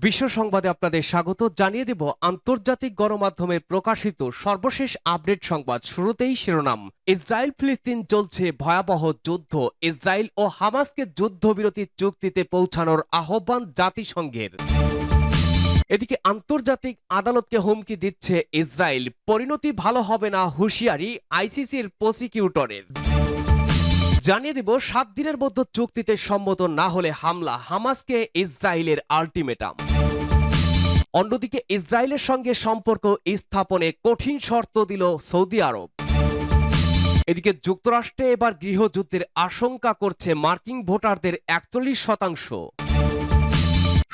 বিশ্ব সংবাদে আপনাদের স্বাগত জানিয়ে দেব আন্তর্জাতিক গণমাধ্যমে প্রকাশিত সর্বশেষ আপডেট সংবাদ। শুরুতেই শিরোনাম। ইসরায়েল ফিলিস্তিন চলছে ভয়াবহ যুদ্ধ। ইসরায়েল ও হামাসকে যুদ্ধবিরতি চুক্তিতে পৌঁছানোর আহ্বান জাতিসংঘের। এদিকে আন্তর্জাতিক আদালতকে হুমকি দিচ্ছে ইসরায়েল। পরিণতি ভালো হবে না, হুঁশিয়ারি আইসিসির প্রসিকিউটরের। জানিয়ে দিব 7 দিনের মধ্যে চুক্তিতে সম্মত না হলে হামলা, হামাসকে ইসরায়েলের আল্টিমেটাম। অন্যদিকে ইসরায়েলের সঙ্গে সম্পর্ক স্থাপনে কঠিন শর্ত দিল সৌদি আরব। এদিকে যুক্তরাষ্ট্রে এবার গৃহযুদ্ধের আশঙ্কা করছে মার্কিন ভোটারদের 41%।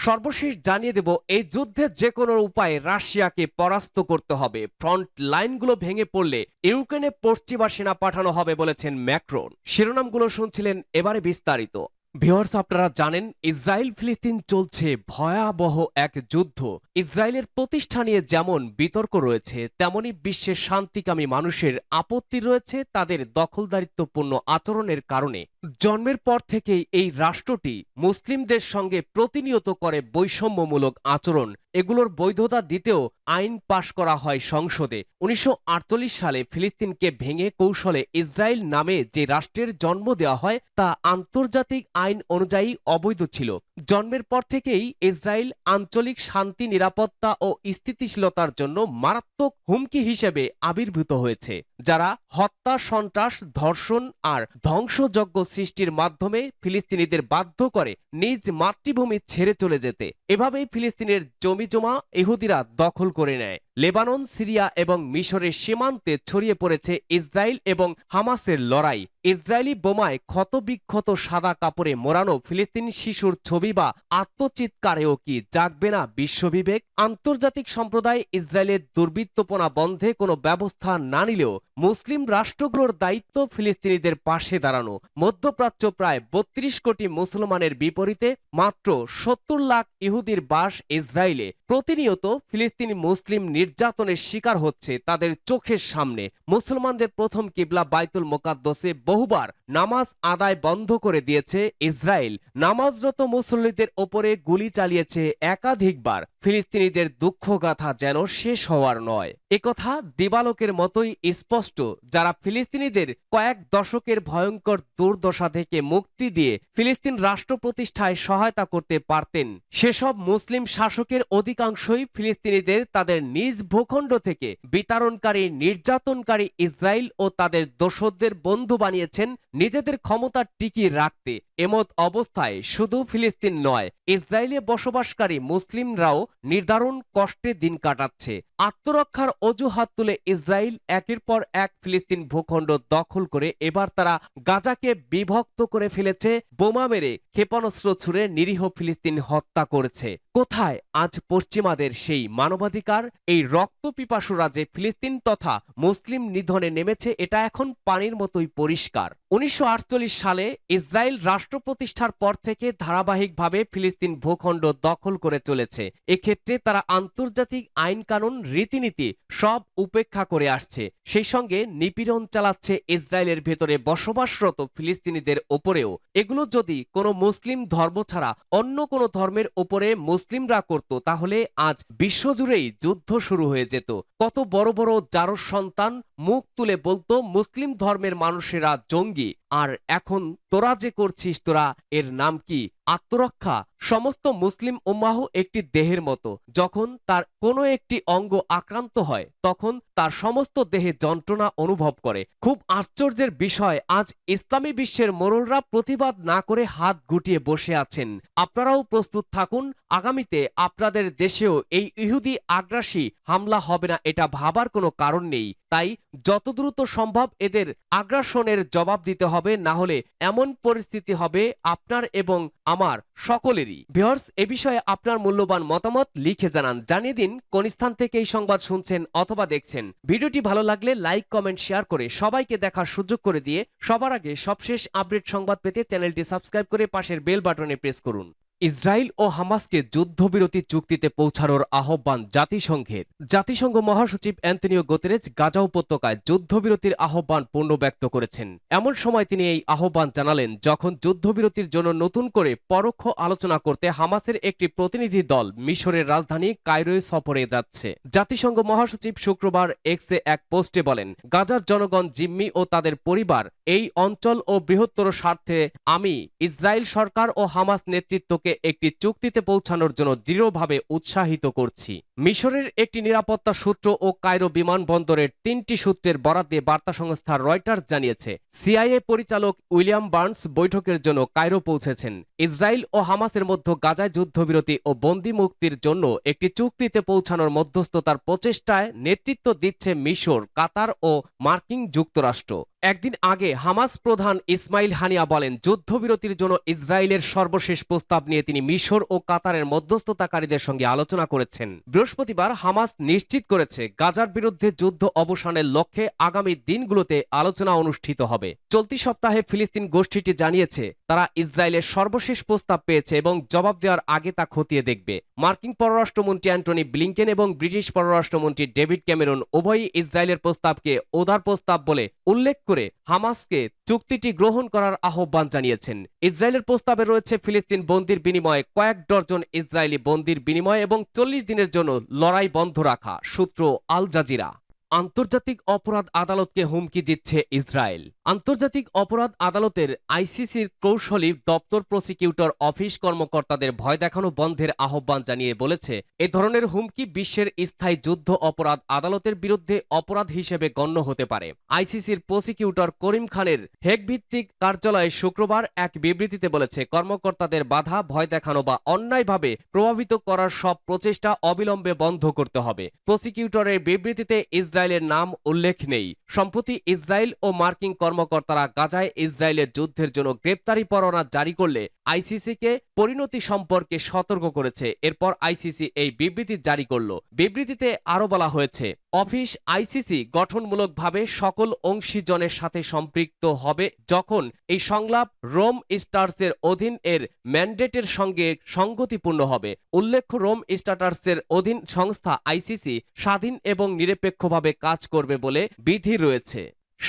সর্বশেষ জানিয়ে দেব এই যুদ্ধে যে কোনো উপায়ে রাশিয়াকে পরাস্ত করতে হবে। ফ্রন্ট লাইনগুলো ভেঙে পড়লে ইউক্রেনে পশ্চিমা সেনা পাঠানো হবে বলেছেন ম্যাক্রন। শিরোনামগুলো শুনছিলেন, এবারে বিস্তারিত। ভিউয়ার্স, আপনারা জানেন ইসরায়েল ফিলিস্তিন চলছে ভয়াবহ এক যুদ্ধ। ইসরায়েলের প্রতিষ্ঠা নিয়ে যেমন বিতর্ক রয়েছে, তেমনি বিশ্বের শান্তিকামী মানুষের আপত্তি রয়েছে তাদের দখলদারিত্বপূর্ণ আচরণের কারণে। জন্মের পর থেকেই এই রাষ্ট্রটি মুসলিমদের সঙ্গে প্রতিনিয়ত করে বৈষম্যমূলক আচরণ। এগুলোর বৈধতা দিতেও আইন পাশ করা হয় সংসদে। 1948 সালে ফিলিস্তিনকে ভেঙে কৌশলে ইসরায়েল নামে যে রাষ্ট্রের জন্ম দেওয়া হয় তা আন্তর্জাতিক আইন অনুযায়ী অবৈধ ছিল। জন্মের পর থেকেই ইসরায়েল আঞ্চলিক শান্তি, নিরাপত্তা ও স্থিতিশীলতার জন্য মারাত্মক হুমকি হিসেবে আবির্ভূত হয়েছে, যারা হত্যা, সন্ত্রাস, ধর্ষণ আর ধ্বংসযজ্ঞ সৃষ্টির মাধ্যমে ফিলিস্তিনিদের বাধ্য করে নিজ মাতৃভূমি ছেড়ে চলে যেতে। এভাবেই ফিলিস্তিনের জমিজমা ইহুদিরা দখল করে নেয়। লেবানন, সিরিয়া এবং মিশরের সীমান্তে ছড়িয়ে পড়েছে ইসরায়েল এবং হামাসের লড়াই। ইসরায়েলি বোমায় ক্ষতবিক্ষত সাদা কাপড়ে মোড়ানো ফিলিস্তিন শিশুর ছবি বা আত্মচিৎকারেও কি জাগবে না বিশ্ববিবেক? আন্তর্জাতিক সম্প্রদায় ইসরায়েলের দুর্বৃত্তপনা বন্ধে কোনো ব্যবস্থা না নিলেও মুসলিম রাষ্ট্রগুলোর দায়িত্ব ফিলিস্তিনিদের পাশে দাঁড়ানো। মধ্যপ্রাচ্য প্রায় 32 কোটি মুসলমানের বিপরীতে মাত্র 70 লাখ ইহুদির বাস ইসরায়েলে। প্রতিনিয়ত ফিলিস্তিনি মুসলিম নির্যাতনের শিকার হচ্ছে তাদের চোখের সামনে। মুসলমানদের প্রথম কিবলা বাইতুল মোকাদ্দসে বহুবার নামাজ আদায় বন্ধ করে দিয়েছে ইসরায়েল। নামাজরত মুসল্লিদের ওপরে গুলি চালিয়েছে একাধিকবার। ফিলিস্তিনিদের দুঃখগাথা যেন শেষ হওয়ার নয়। একথা দিবালোকের মতোই স্পষ্ট। যারা ফিলিস্তিনিদের কয়েক দশকের ভয়ঙ্কর দুর্দশা থেকে মুক্তি দিয়ে ফিলিস্তিন রাষ্ট্র প্রতিষ্ঠায় সহায়তা করতে পারতেন, সেসব মুসলিম শাসকের অধিকাংশই ফিলিস্তিনিদের তাদের নিজ ভূখণ্ড থেকে বিতাড়নকারী, নির্যাতনকারী ইসরায়েল ও তাদের দোসরদের বন্ধু বানিয়েছেন নিজেদের ক্ষমতা টিকিয়ে রাখতে। এমত অবস্থায় শুধু ফিলিস্তিন নয়, ইসরায়েলে বসবাসকারী মুসলিমরাও নির্দারুণ কষ্টে দিন কাটাচ্ছে। আত্মরক্ষার অজুহাত তুলে ইসরায়েল একের পর এক ফিলিস্তিন ভূখণ্ড দখল করে এবার তারা গাজাকে বিভক্ত করে ফেলেছে। বোমা মেরে, ক্ষেপণাস্ত্র ছুড়ে নিরীহ ফিলিস্তিন হত্যা করেছে। কোথায় আজ পশ্চিমাদের সেই মানবাধিকার? এই রক্তপিপাসু রাজে ফিলিস্তিন তথা মুসলিম নিধনে নেমেছে, এটা এখন পানির মতোই পরিষ্কার। 1948 সালে ইসরায়েল রাষ্ট্র প্রতিষ্ঠার পর থেকে ধারাবাহিকভাবে ফিলিস্তিন ভূখণ্ড দখল করে চলেছে। এক্ষেত্রে তারা আন্তর্জাতিক আইন কানুন, রীতিনীতি সব উপেক্ষা করে আসছে। সেই সঙ্গে নিপীড়ন চালাচ্ছে ইসরায়েলের ভেতরে বসবাসরত ফিলিস্তিনিদের ওপরেও। এগুলো যদি কোনো মুসলিম ধর্ম ছাড়া অন্য কোনো ধর্মের ওপরে মুসলিমরা করত, তাহলে আজ বিশ্বজুড়েই যুদ্ধ শুরু হয়ে যেত। কত বড় বড় জারজ সন্তান মুখ তুলে বলতো মুসলিম ধর্মের মানুষেরা জঙ্গি। আর এখন তোরা যে করছিস, তোরা এর নাম কি? আত্মরক্ষা। সমস্ত মুসলিম উম্মাহ একটি দেহের মতো। যখন তার কোনো একটি অঙ্গ আক্রান্ত হয় তখন তার সমস্ত দেহে যন্ত্রণা অনুভব করে। খুব আশ্চর্যের বিষয়, আজ ইসলামী বিশ্বের মোড়লরা প্রতিবাদ না করে হাত গুটিয়ে বসে আছেন। আপনারাও প্রস্তুত থাকুন, আগামীতে আপনাদের দেশেও এই ইহুদি আগ্রাসী হামলা হবে না, এটা ভাবার কোনো কারণ নেই। তাই যত দ্রুত সম্ভব এদের আগ্রাসনের জবাব দিতে হবে, না হলে এমন পরিস্থিতি হবে আপনার এবং আমার সকলেরই। ভিউয়ার্স, এ বিষয়ে আপনার মূল্যবান মতামত লিখে জানান। জানিয়ে দিন কোন স্থান থেকে এই সংবাদ শুনছেন অথবা দেখছেন। ভিডিওটি ভালো লাগলে লাইক, কমেন্ট, শেয়ার করে সবাইকে দেখার সুযোগ করে দিয়ে সবার আগে সবশেষ আপডেট সংবাদ পেতে চ্যানেলটি সাবস্ক্রাইব করে পাশের বেল বাটনে প্রেস করুন। ইসরায়েল ও হামাসকে যুদ্ধবিরতি চুক্তিতে পৌঁছানোর আহ্বান জাতিসংঘের। জাতিসংঘ মহাসচিব অ্যান্তনিও গুতেরেস গাজা উপত্যকায় যুদ্ধবিরতির আহ্বান পুনর্ব্যক্ত করেছেন। এমন সময় তিনি এই আহ্বান জানালেন যখন যুদ্ধবিরতির জন্য নতুন করে পরোক্ষ আলোচনা করতে হামাসের একটি প্রতিনিধি দল মিশরের রাজধানী কায়রোয় সফরে যাচ্ছে। জাতিসংঘ মহাসচিব শুক্রবার এক্সে এক পোস্টে বলেন, গাজার জনগণ, জিম্মি ও তাদের পরিবার, এই অঞ্চল ও বৃহত্তর স্বার্থে আমি ইসরায়েল সরকার ও হামাস নেতৃত্বকে একটি চুক্তিতে পৌঁছানোর জন্য দৃঢ়ভাবে উৎসাহিত করছি। মিশরের একটি নিরাপত্তা সূত্র ও কায়রো বিমানবন্দরের 3টি সূত্রের বরাত দিয়ে বার্তা সংস্থা রয়টার্স জানিয়েছে, সিআইএ পরিচালক উইলিয়াম বার্নস বৈঠকের জন্য কায়রো পৌঁছেছেন। ইসরায়েল ও হামাসের মধ্যে গাজায় যুদ্ধবিরতি ও বন্দী মুক্তির জন্য একটি চুক্তিতে পৌঁছানোর মধ্যস্থতার প্রচেষ্টায় নেতৃত্ব দিচ্ছে মিশর, কাতার ও মার্কিন যুক্তরাষ্ট্র। একদিন আগে হামাস প্রধান ইসমাইল হানিয়া বলেন, যুদ্ধবিরতির জন্য ইসরায়েলের সর্বশেষ প্রস্তাব নিয়ে তিনি মিশর ও কাতারের মধ্যস্থতাকারীদের সঙ্গে আলোচনা করেছেন। বৃহস্পতিবার হামাস নিশ্চিত করেছে গাজার বিরুদ্ধে যুদ্ধ অবসানের লক্ষ্যে আগামী দিনগুলোতে আলোচনা অনুষ্ঠিত হবে। চলতি সপ্তাহে ফিলিস্তিন গোষ্ঠীটি জানিয়েছে তারা ইসরায়েলের সর্বশেষ প্রস্তাব পেয়েছে এবং জবাব দেওয়ার আগে তা খতিয়ে দেখবে। মার্কিন পররাষ্ট্রমন্ত্রী অ্যান্টনি ব্লিংকেন এবং ব্রিটিশ পররাষ্ট্রমন্ত্রী ডেভিড ক্যামেরন উভয়ই ইসরায়েলের প্রস্তাবকে উদার প্রস্তাব বলে উল্লেখ করে হামাসকে চুক্তিটি গ্রহণ করার আহ্বান জানিয়েছেন। ইসরায়েলের প্রস্তাবে রয়েছে ফিলিস্তিন বন্দির বিনিময়ে কয়েক ডজন ইসরায়েলি বন্দির বিনিময় এবং 40 দিনের জন্য লড়াই বন্ধ রাখা। সূত্র আল জাজিরা। আন্তর্জাতিক অপরাধ আদালতকে হুমকি দিচ্ছে ইসরায়েল। আন্তর্জাতিক অপরাধ আদালতের আইসিসির কৌশলী দপ্তর প্রসিকিউটর অফিস কর্মকর্তাদের ভয় দেখানো বন্ধের আহ্বান জানিয়ে বলেছে, এ ধরনের হুমকি বিশ্বের স্থায়ী যুদ্ধ অপরাধ আদালতের বিরুদ্ধে অপরাধ হিসেবে গণ্য হতে পারে। আইসিসির প্রসিকিউটর করিম খানের হেগ ভিত্তিক কার্যালয় শুক্রবার এক বিবৃতিতে বলেছে, কর্মকর্তাদের বাধা, ভয় দেখানো বা অন্যায়ভাবে প্রভাবিত করার সব প্রচেষ্টা অবিলম্বে বন্ধ করতে হবে। প্রসিকিউটরের বিবৃতিতে ইসরায়েলের নাম উল্লেখ নেই। সম্প্রতি ইসরায়েল ও মার্কিন কর্মকর্তারা গাজায় ইসরায়েলের যুদ্ধের জন্য গ্রেপ্তারি পরোয়ানা জারি করলে আইসিসিকে পরিণতি সম্পর্কে সতর্ক করেছে। এরপর আইসিসি এই বিবৃতি জারি করল। বিবৃতিতে আরও বলা হয়েছে, অফিস আইসিসি গঠনমূলকভাবে সকল অংশীজনের সাথে সম্পৃক্ত হবে যখন এই সংলাপ রোম স্টার্সের অধীন এর ম্যান্ডেটের সঙ্গে সঙ্গতিপূর্ণ হবে। উল্লেখ্য, রোম স্টার্সের অধীন সংস্থা আইসিসি স্বাধীন এবং নিরপেক্ষভাবে কাজ করবে বলে বিধি রয়েছে।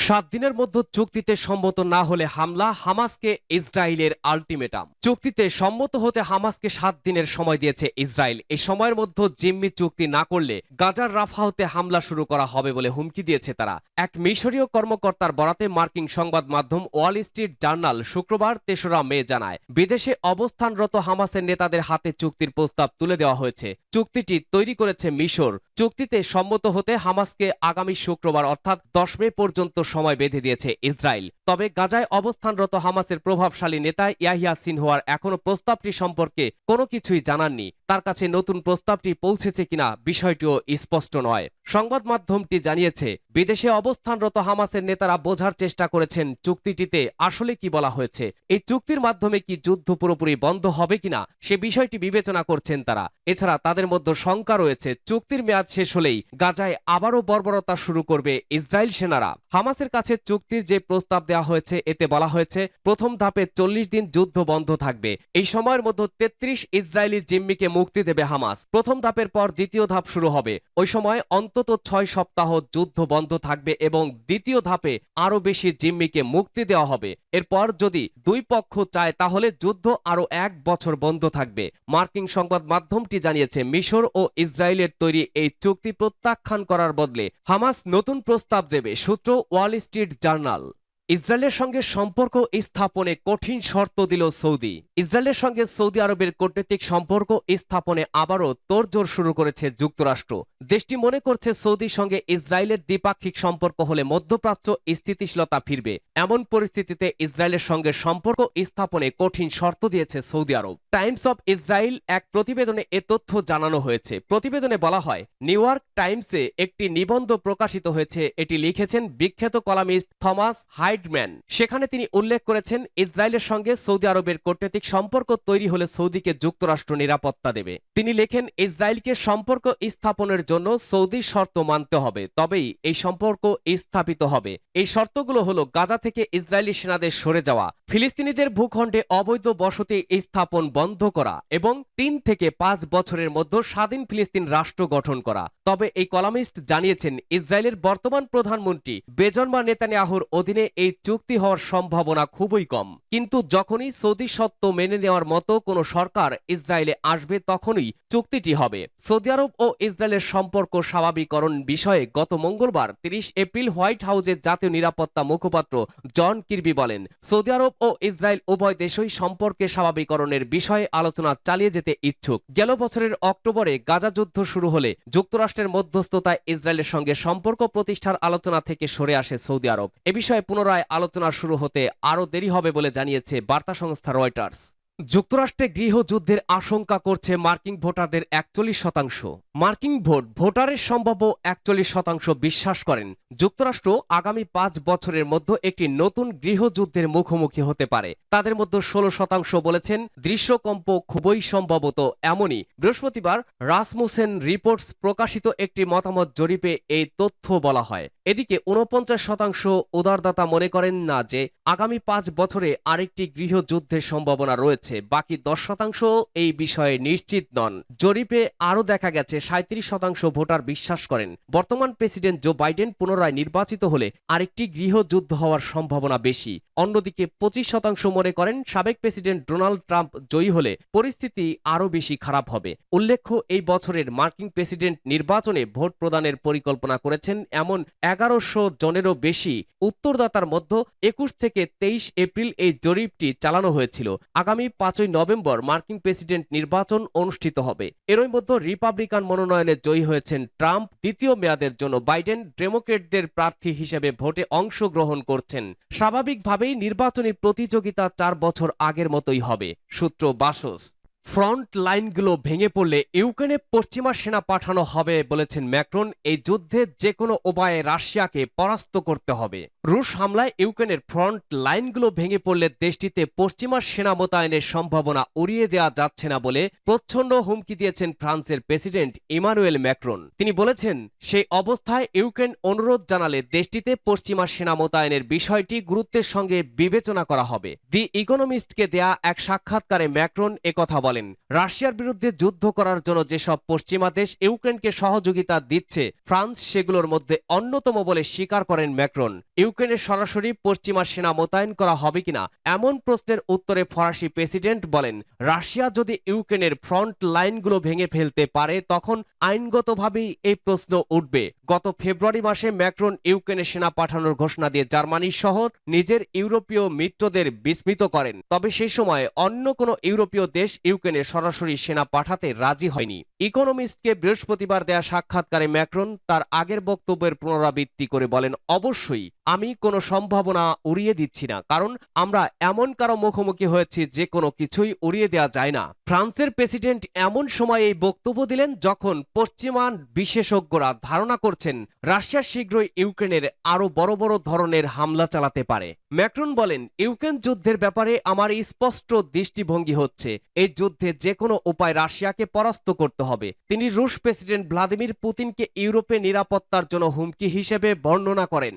7 দিনের মধ্যে চুক্তিতে সম্মত না হলে হামলা, হামাসকে ইসরায়েলের আল্টিমেটাম। চুক্তিতে সম্মত হতে হামাসকে 7 দিনের সময় দিয়েছে ইসরায়েল। এই সময়ের মধ্যে জিম্মি চুক্তি না করলে গাজার রাফা হতে হামলা শুরু করা হবে বলে হুমকি দিয়েছে তারা। এক মিশরীয় কর্মকর্তার বরাতে মার্কিন সংবাদ মাধ্যম ওয়াল স্ট্রিট জার্নাল শুক্রবার 3রা মে জানায়, বিদেশে অবস্থানরত হামাসের নেতাদের হাতে চুক্তির প্রস্তাব তুলে দেওয়া হয়েছে। চুক্তিটি তৈরি করেছে মিশর। চুক্তিতে সম্মত হতে হামাসকে আগামী শুক্রবার অর্থাৎ 10 মে পর্যন্ত সময় বেঁধে দিয়েছে ইসরায়েল। তবে গাজায় অবস্থানরত হামাসের প্রভাবশালী নেতা ইয়াহিয়া সিনওয়ার এখনো প্রস্তাবটি সম্পর্কে কোনো কিছুই জানাননি। তার কাছে নতুন প্রস্তাবটি পৌঁছেছে কিনা বিষয়টিও স্পষ্ট নয়। সংবাদ মাধ্যমটি জানিয়েছে, বিদেশে অবস্থানরত হামাসের নেতারা বোঝার চেষ্টা করেছেন চুক্তিটিতে আসলে কি বলা হয়েছে। এই চুক্তির মাধ্যমে কি যুদ্ধ পুরোপুরি বন্ধ হবে কিনা সে বিষয়টি বিবেচনা করছেন তারা। এছাড়া তাদের মধ্যে শঙ্কা রয়েছে, চুক্তির মেয়াদ শেষ হলেই গাজায় আবারও বর্বরতা শুরু করবে ইসরায়েল সেনারা। হামাসের কাছে চুক্তির যে প্রস্তাব দেওয়া হয়েছে এতে বলা হয়েছে, প্রথম ধাপে 40 দিন যুদ্ধ বন্ধ থাকবে। এই সময়ের মধ্যে 33 ইসরায়েলি জিম্মিকে মুক্তি দেবে হামাস। প্রথম ধাপের পর দ্বিতীয় ধাপ শুরু হবে। ওই সময় অন্তত 6 সপ্তাহ যুদ্ধ বন্ধ থাকবে এবং দ্বিতীয় ধাপে আরো বেশি জিম্মিকে মুক্তি দেওয়া হবে। এরপর যদি দুই পক্ষ চায় তাহলে যুদ্ধ আরো 1 বছর বন্ধ থাকবে। মার্কিন সংবাদ মাধ্যমটি জানিয়েছে, মিশর ও ইসরায়েলের তৈরি এই চুক্তি প্রত্যাখ্যান করার বদলে হামাস নতুন প্রস্তাব দেবে। সূত্র ওয়াল স্ট্রিট জার্নাল। ইসরায়েলের সঙ্গে সম্পর্ক স্থাপনে কঠিন শর্ত দিল সৌদি। ইসরায়েলের সঙ্গে সৌদি আরবের কূটনৈতিক সম্পর্ক স্থাপনে আবারও তোড়জোড় শুরু করেছে যুক্তরাষ্ট্র। দেশটি মনে করছে সৌদির সঙ্গে ইসরায়েলের দ্বিপাক্ষিক সম্পর্ক হলে মধ্যপ্রাচ্য স্থিতিশীলতা ফিরবে। এমন পরিস্থিতিতে ইসরায়েলের সঙ্গে সম্পর্ক স্থাপনে কঠিন শর্ত দিয়েছে Saudi Arab. Times of Israel এক প্রতিবেদনে এ তথ্য জানানো হয়েছে। প্রতিবেদনে বলা হয়, নিউ ইয়র্ক টাইমসে একটি নিবন্ধ প্রকাশিত হয়েছে। এটি লিখেছেন বিখ্যাত কলামিস্ট থমাস হাইড ফ্রাইডম্যান। সেখানে তিনি উল্লেখ করেছেন, ইসরায়েলের সঙ্গে সৌদি আরবের কূটনৈতিক সম্পর্ক তৈরি হলে সৌদিকে যুক্তরাষ্ট্র নিরাপত্তা দেবে। তিনি লেখেন, ইসরায়েলকে সম্পর্ক স্থাপনের জন্য সৌদি শর্ত মানতে হবে, তবেই এই সম্পর্ক স্থাপিত হবে। এই শর্তগুলো হলো গাজা থেকে ইসরায়েলি সেনাদের সরে যাওয়া, ফিলিস্তিনিদের ভূখণ্ডে অবৈধ বসতি স্থাপন বন্ধ করা এবং 3 থেকে 5 বছরের মধ্যে স্বাধীন ফিলিস্তিন রাষ্ট্র গঠন করা। তবে এই কলামিস্ট জানিয়েছেন, ইসরায়েলের বর্তমান প্রধানমন্ত্রী বেঞ্জামিন নেতানিয়াহুর অধীনে এই চুক্তি হওয়ার সম্ভাবনা খুবই কম। কিন্তু যখনই সৌদি শর্ত মেনে নেওয়ার মতো কোনো সরকার ইসরায়েলে আসবে তখনই চুক্তিটি হবে। সৌদি আরব ও ইসরায়েলের সম্পর্ক স্বাভাবিকরণ বিষয়ে গত মঙ্গলবার 30 এপ্রিল হোয়াইট হাউসের জাতীয় নিরাপত্তা মুখপাত্র জন কির্বি বলেন, সৌদি আরব ও ইসরায়েল উভয় দেশই সম্পর্কে স্বাভাবিকরণের বিষয়ে আলোচনা চালিয়ে যেতে ইচ্ছুক। গেল বছরের অক্টোবরে গাজা যুদ্ধ শুরু হলে যুক্তরাষ্ট্রের মধ্যস্থতায় ইসরায়েলের সঙ্গে সম্পর্ক প্রতিষ্ঠার আলোচনা থেকে সরে আসে সৌদি আরব। এ বিষয়ে পুনরায় আলোচনা শুরু হতে আরও দেরি হবে বলে জানিয়েছে বার্তা সংস্থা রয়টার্স। যুক্তরাষ্ট্রে গৃহযুদ্ধের আশঙ্কা করছে মার্কিন ভোটারদের 41%। মার্কিন ভোটারের সম্ভাব্য 41% বিশ্বাস করেন যুক্তরাষ্ট্র আগামী 5 বছরের মধ্যে একটি নতুন গৃহযুদ্ধের মুখোমুখি হতে পারে। তাদের মধ্যে 16% বলেছেন দৃশ্যকম্প খুবই সম্ভবত এমনই। বৃহস্পতিবার রাসমুসেন রিপোর্টস প্রকাশিত একটি মতামত জরিপে এই তথ্য বলা হয়। এদিকে 49% উদারদাতা মনে করেন না যে আগামী 5 বছরে আরেকটি গৃহযুদ্ধের সম্ভাবনা রয়েছে। বাকি 10% এই বিষয়ে নিশ্চিত নন। জরিপে আরও দেখা গেছে 37% ভোটার বিশ্বাস করেন বর্তমান প্রেসিডেন্ট জো বাইডেন পুনরায় নির্বাচিত হলে আরেকটি গৃহযুদ্ধ হওয়ার সম্ভাবনা বেশি। অন্যদিকে 25% মনে করেন সাবেক প্রেসিডেন্ট ডোনাল্ড ট্রাম্প জয়ী হলে পরিস্থিতি আরও বেশি খারাপ হবে। উল্লেখ্য, এই বছরের মার্কিন প্রেসিডেন্ট নির্বাচনে ভোট প্রদানের পরিকল্পনা করেছেন এমন 1100 জনেরও বেশি উত্তরদাতার মধ্যে 21 থেকে 23 এপ্রিল এই জরিপটি চালানো হয়েছিল। আগামী 5 নভেম্বর মার্কিন প্রেসিডেন্ট নির্বাচন অনুষ্ঠিত হবে। এরই মধ্যে রিপাবলিকান মনোনয়নে জয়ী হয়েছেন ট্রাম্প। দ্বিতীয় মেয়াদের জন্য বাইডেন ডেমোক্রেটদের প্রার্থী হিসেবে ভোটে অংশগ্রহণ করছেন। স্বাভাবিকভাবেই নির্বাচনী প্রতিযোগিতা 4 বছর আগের মতোই হবে। সূত্র বাসস। ফ্রন্ট লাইনগুলো ভেঙে পড়লে ইউক্রেনে পশ্চিমা সেনা পাঠানো হবে বলেছেন ম্যাক্রন। এই যুদ্ধে যে কোনো উপায়ে রাশিয়াকে পরাস্ত করতে হবে। রুশ হামলায় ইউক্রেনের ফ্রন্ট লাইনগুলো ভেঙে পড়লে দেশটিতে পশ্চিমা সেনা মোতায়েনের সম্ভাবনা উড়িয়ে দেওয়া যাচ্ছে না বলে প্রচ্ছন্ন হুমকি দিয়েছেন ফ্রান্সের প্রেসিডেন্ট ইমানুয়েল ম্যাক্রন। তিনি বলেছেন, সেই অবস্থায় ইউক্রেন অনুরোধ জানালে দেশটিতে পশ্চিমা সেনা মোতায়েনের বিষয়টি গুরুত্বের সঙ্গে বিবেচনা করা হবে। দি ইকোনমিস্টকে দেয়া এক সাক্ষাৎকারে ম্যাক্রন একথা বলেন। রাশিয়ার বিরুদ্ধে যুদ্ধ করার জন্য যেসব পশ্চিমা দেশ ইউক্রেনকে সহযোগিতা দিচ্ছে, ফ্রান্স সেগুলোর মধ্যে অন্যতম বলে স্বীকার করেন ম্যাক্রন। ইউক্রেনে সরাসরি পশ্চিমা সেনা মোতায়েন করা হবে কিনা এমন প্রশ্নের উত্তরে ফরাসি প্রেসিডেন্ট বলেন, রাশিয়া যদি ইউক্রেনের ফ্রন্ট লাইনগুলো ভেঙে ফেলতে পারে তখন আইনগতভাবেই এই প্রশ্ন উঠবে। গত ফেব্রুয়ারি মাসে ম্যাক্রন ইউক্রেনে সেনা পাঠানোর ঘোষণা দিয়ে জার্মানি সহ নিজের ইউরোপীয় মিত্রদের বিস্মিত করেন। তবে সেই সময় অন্য কোনো ইউরোপীয় দেশ ইউক্রেনে সরাসরি সেনা পাঠাতে রাজি হয়নি। ইকোনমিস্টকে বৃহস্পতিবার দেয়া সাক্ষাৎকারে ম্যাক্রন তার আগের বক্তব্যের পুনরাবৃত্তি করে বলেন, অবশ্যই আমি কোনো সম্ভাবনা উড়িয়ে দিচ্ছি না, কারণ আমরা এমন কারো মুখোমুখি হয়েছি যে কোনো কিছুই উড়িয়ে দেওয়া যায় না। ফ্রান্সের প্রেসিডেন্ট এমন সময় এই বক্তব্য দিলেন যখন পশ্চিমা বিশেষজ্ঞরা ধারণা করছেন রাশিয়া শীঘ্রই ইউক্রেনের আরও বড় বড় ধরনের হামলা চালাতে পারে। ম্যাক্রন বলেন, ইউক্রেন যুদ্ধের ব্যাপারে আমার স্পষ্ট দৃষ্টিভঙ্গি হচ্ছে এই যুদ্ধে যে কোনো উপায় রাশিয়াকে পরাস্ত করতে হবে। তিনি রুশ প্রেসিডেন্ট ভ্লাদিমির পুতিনকে ইউরোপে নিরাপত্তার জন্য হুমকি হিসেবে বর্ণনা করেন।